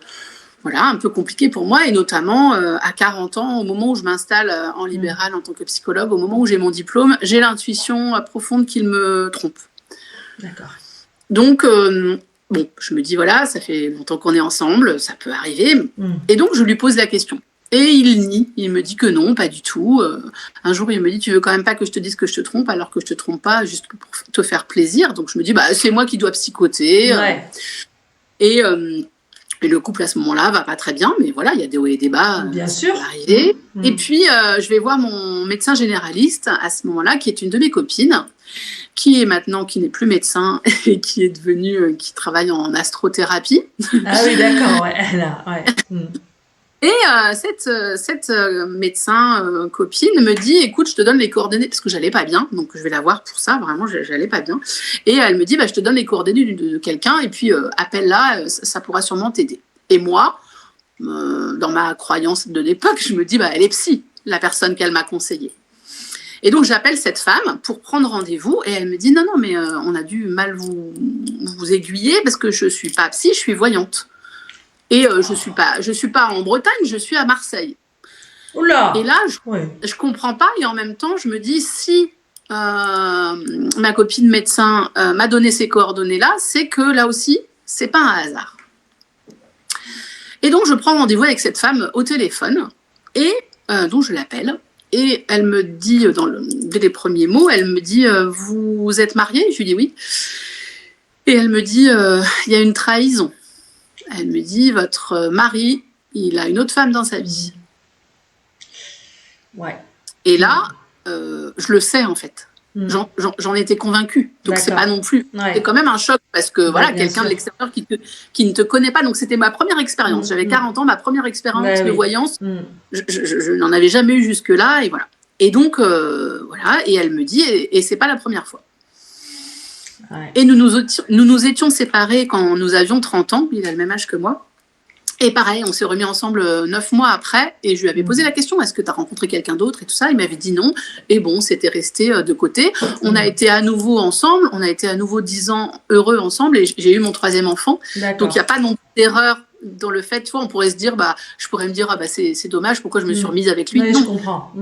un peu compliqué pour moi, et notamment à 40 ans, au moment où je m'installe en libéral en tant que psychologue, au moment où j'ai mon diplôme, j'ai l'intuition profonde qu'il me trompe. D'accord. Donc, je me dis, ça fait longtemps qu'on est ensemble, ça peut arriver. Et donc, je lui pose la question. Et il nie, il me dit que non, pas du tout. Un jour, il me dit, tu veux quand même pas que je te dise que je te trompe, alors que je te trompe pas, juste pour te faire plaisir. Donc, je me dis, c'est moi qui dois psychoter. Et le couple, à ce moment-là, va pas très bien, mais voilà, il y a des hauts et des bas. Bien sûr. Arriver. Et puis, je vais voir mon médecin généraliste, à ce moment-là, qui est une de mes copines, qui n'est plus médecin, et qui est devenue, qui travaille en astrothérapie. Ah oui, d'accord, Et cette médecin copine me dit, écoute, je te donne les coordonnées, parce que j'allais pas bien, donc je vais la voir pour ça, vraiment, j'allais pas bien. Et elle me dit, je te donne les coordonnées de quelqu'un, et puis appelle-la, ça pourra sûrement t'aider. Et moi, dans ma croyance de l'époque, je me dis, elle est psy, la personne qu'elle m'a conseillée. Et donc, j'appelle cette femme pour prendre rendez-vous, et elle me dit, non, mais on a dû mal vous aiguiller, parce que je suis pas psy, je suis voyante. Et je suis pas en Bretagne, je suis à Marseille. Oula. Et là, je comprends pas, et en même temps, je me dis, si ma copine médecin m'a donné ces coordonnées-là, c'est que là aussi, c'est pas un hasard. Et donc, je prends rendez-vous avec cette femme au téléphone, et donc je l'appelle, et elle me dit, dès les premiers mots, elle me dit, vous êtes mariée? Je lui dis oui. Et elle me dit, il y a une trahison. Elle me dit, votre mari, il a une autre femme dans sa vie. Ouais. Et là, je le sais en fait. J'en étais convaincue. Donc c'est pas non plus. Ouais. C'est quand même un choc parce que voilà, quelqu'un de l'extérieur qui ne te connaît pas. Donc c'était ma première expérience. J'avais 40 ans, ma première expérience de voyance. Je n'en avais jamais eu jusque-là et voilà. Et donc voilà, et elle me dit, et c'est pas la première fois. Ouais. Et nous nous étions séparés quand nous avions 30 ans. Il a le même âge que moi. Et pareil, on s'est remis ensemble 9 mois après, et je lui avais posé la question, est-ce que tu as rencontré quelqu'un d'autre et tout ça. Il m'avait dit non, et bon, c'était resté de côté. On a été à nouveau ensemble, on a été à nouveau 10 ans heureux ensemble, et j'ai eu mon 3e enfant. Donc il n'y a pas non plus d'erreur dans le fait, tu vois, on pourrait se dire, je pourrais me dire, c'est dommage, pourquoi je me suis remise avec lui. Oui, non, je comprends.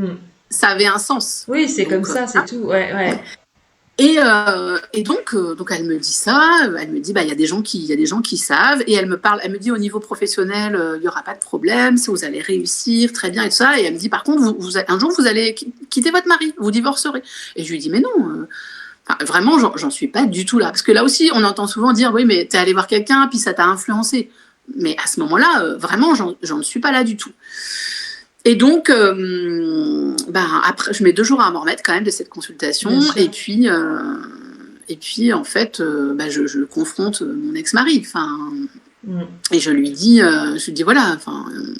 Ça avait un sens. Oui, c'est comme ça, c'est tout, ouais. Et donc elle me dit ça, elle me dit il y a des gens qui savent, et elle me dit au niveau professionnel il y aura pas de problème, si vous allez réussir très bien et tout ça, et elle me dit par contre un jour vous allez quitter votre mari, vous divorcerez. Et je lui dis mais non, vraiment j'en suis pas du tout là, parce que là aussi on entend souvent dire oui mais t'es allé voir quelqu'un puis ça t'a influencé, mais à ce moment-là vraiment j'en suis pas là du tout. Et donc, après, je mets 2 jours à m'en remettre quand même de cette consultation. Et puis, en fait, je confronte mon ex-mari. Et je lui dis voilà,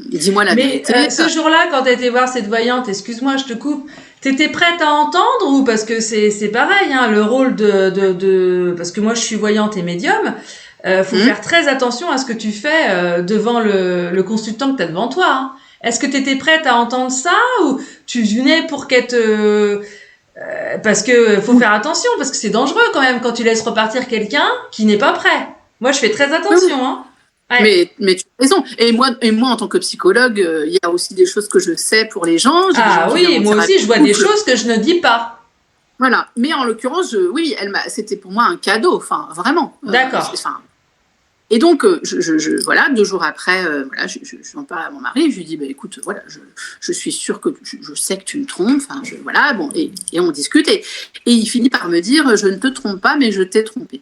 dis-moi la vérité. Mais ce jour-là, quand tu étais voir cette voyante, excuse-moi, je te coupe, t'étais prête à entendre ou parce que c'est pareil, hein, le rôle parce que moi je suis voyante et médium. Faut faire très attention à ce que tu fais devant le consultant que tu as devant toi. Hein. Est-ce que tu étais prête à entendre ça ou tu venais pour qu'elle te... parce que faut faire attention, parce que c'est dangereux quand même quand tu laisses repartir quelqu'un qui n'est pas prêt. Moi, je fais très attention. Hein. Ouais. Mais tu as raison. Et moi, en tant que psychologue, il y a aussi des choses que je sais pour les gens. Oui, moi aussi, je vois des choses que je ne dis pas. Voilà. Mais en l'occurrence, c'était pour moi un cadeau. Vraiment. D'accord. Et donc, voilà, 2 jours après, j'en parle à mon mari, je lui dis, écoute, voilà, je suis sûre que je sais que tu me trompes, voilà, bon, et on discute, et il finit par me dire, je ne te trompe pas, mais je t'ai trompé.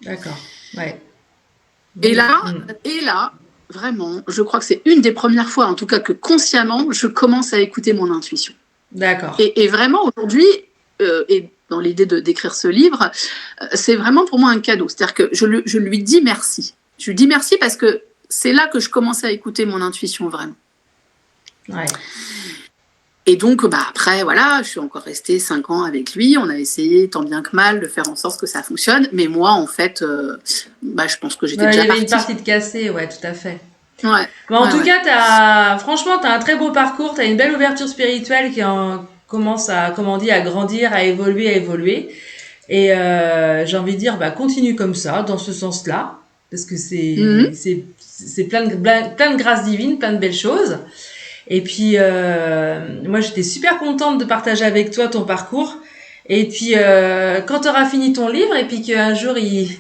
D'accord, ouais. Et là, vraiment, je crois que c'est une des premières fois, en tout cas que consciemment, je commence à écouter mon intuition. D'accord. Et vraiment, aujourd'hui, et dans l'idée d'écrire ce livre, c'est vraiment pour moi un cadeau. C'est-à-dire que je lui dis merci. Je lui dis merci parce que c'est là que je commence à écouter mon intuition vraiment. Ouais. Et donc, après, voilà, je suis encore restée 5 ans avec lui. On a essayé tant bien que mal de faire en sorte que ça fonctionne. Mais moi, en fait, je pense que j'étais déjà partie. Il y avait une partie de cassée, ouais, tout à fait. Ouais. En tout cas, franchement, tu as un très beau parcours. Tu as une belle ouverture spirituelle qui commence à grandir, à évoluer. Et j'ai envie de dire, continue comme ça, dans ce sens-là, parce que c'est plein de grâce divine, plein de belles choses. Et puis, moi, j'étais super contente de partager avec toi ton parcours. Et puis, quand tu auras fini ton livre, et puis qu'un jour il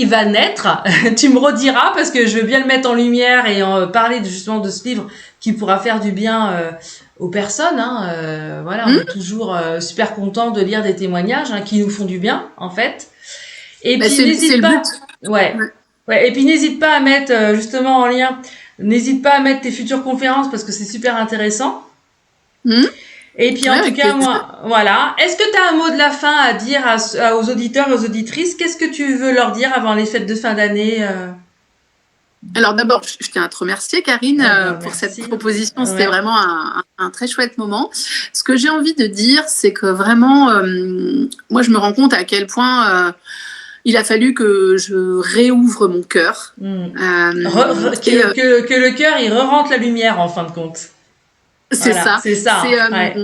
va naître, tu me rediras, parce que je veux bien le mettre en lumière et parler justement de ce livre qui pourra faire du bien aux personnes. Voilà, on est toujours super content de lire des témoignages qui nous font du bien, en fait. Et puis n'hésite pas. Ouais. Et puis n'hésite pas à mettre justement en lien. N'hésite pas à mettre tes futures conférences parce que c'est super intéressant. Et puis en tout cas, moi, voilà. Est-ce que tu as un mot de la fin à dire aux auditeurs et aux auditrices? Qu'est-ce que tu veux leur dire avant les fêtes de fin d'année Alors d'abord, je tiens à te remercier, Karine, pour cette proposition. C'était vraiment un très chouette moment. Ce que j'ai envie de dire, c'est que vraiment, moi, je me rends compte à quel point il a fallu que je réouvre mon cœur. Que le cœur, il re-rentre la lumière, en fin de compte. C'est ça. Ouais.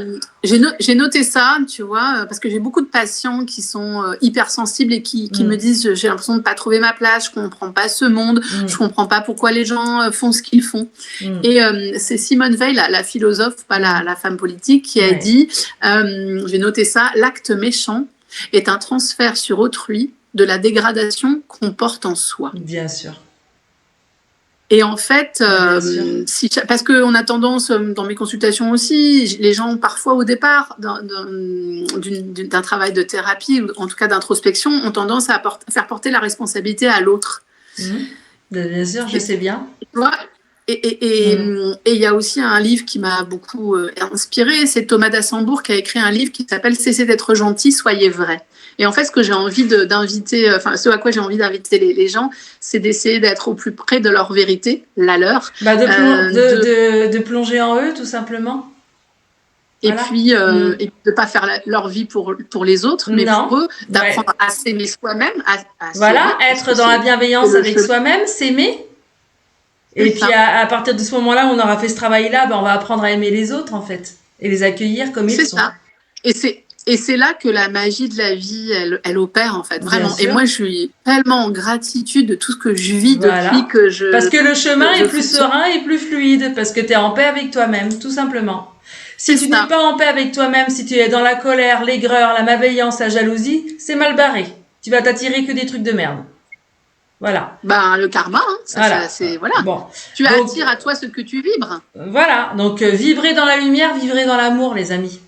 J'ai noté ça, tu vois, parce que j'ai beaucoup de patients qui sont hypersensibles et qui me disent j'ai l'impression de pas trouver ma place, je comprends pas ce monde, je comprends pas pourquoi les gens font ce qu'ils font. Et c'est Simone Veil, la philosophe, pas la femme politique, qui a dit, j'ai noté ça, l'acte méchant est un transfert sur autrui de la dégradation qu'on porte en soi. Bien sûr. Et en fait, Bien sûr. parce qu'on a tendance, dans mes consultations aussi, les gens parfois au départ d'un travail de thérapie, ou en tout cas d'introspection, ont tendance à faire porter la responsabilité à l'autre. Bien sûr, je sais bien. Tu vois, et il y a aussi un livre qui m'a beaucoup inspirée, c'est Thomas d'Assembourg qui a écrit un livre qui s'appelle « Cessez d'être gentil, soyez vrai ». Et en fait, ce que j'ai envie d'inviter, ce à quoi j'ai envie d'inviter les gens, c'est d'essayer d'être au plus près de leur vérité, la leur. De plonger en eux, tout simplement. Et voilà. Puis, et de ne pas faire leur vie pour les autres, mais pour eux, d'apprendre à s'aimer soi-même. Voilà, être dans la bienveillance avec soi-même, s'aimer. Et puis, à partir de ce moment-là, on aura fait ce travail-là, on va apprendre à aimer les autres, en fait, et les accueillir comme ils sont. C'est ça. Et c'est là que la magie de la vie, elle opère, en fait, vraiment. Et moi, je suis tellement en gratitude de tout ce que je vis depuis que je... Parce que le chemin est plus serein et plus fluide, parce que tu es en paix avec toi-même, tout simplement. Si tu n'es pas en paix avec toi-même, si tu es dans la colère, l'aigreur, la malveillance, la jalousie, c'est mal barré. Tu vas t'attirer que des trucs de merde. Voilà. Le karma, hein, voilà. Bon. Tu attires à toi ce que tu vibres. Voilà. Donc, vivrez dans la lumière, vivrez dans l'amour, les amis.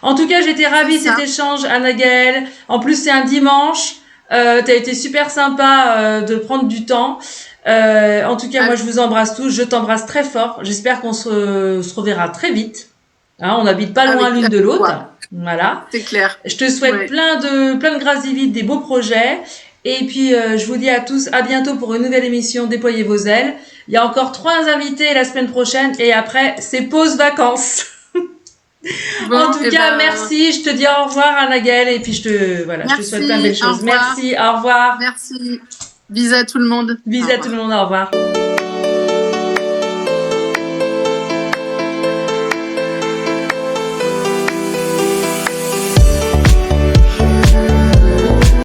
En tout cas, j'étais ravie de cet échange, Anna-Gaëlle. En plus, c'est un dimanche. T'as été super sympa de prendre du temps. En tout cas, moi, je vous embrasse tous. Je t'embrasse très fort. J'espère qu'on se reverra très vite. Hein, on n'habite pas loin l'une de l'autre. Voilà. C'est clair. Je te souhaite plein de grâce divine, des beaux projets. Et puis, je vous dis à tous, à bientôt pour une nouvelle émission Déployez vos ailes. Il y a encore 3 invités la semaine prochaine et après, c'est pause vacances. En tout cas, merci. Je te dis au revoir, Anna-Gaëlle. Et puis, je te souhaite plein de belles choses. Merci, au revoir. Merci. Bisous à tout le monde. Bisous à tout le monde, au revoir.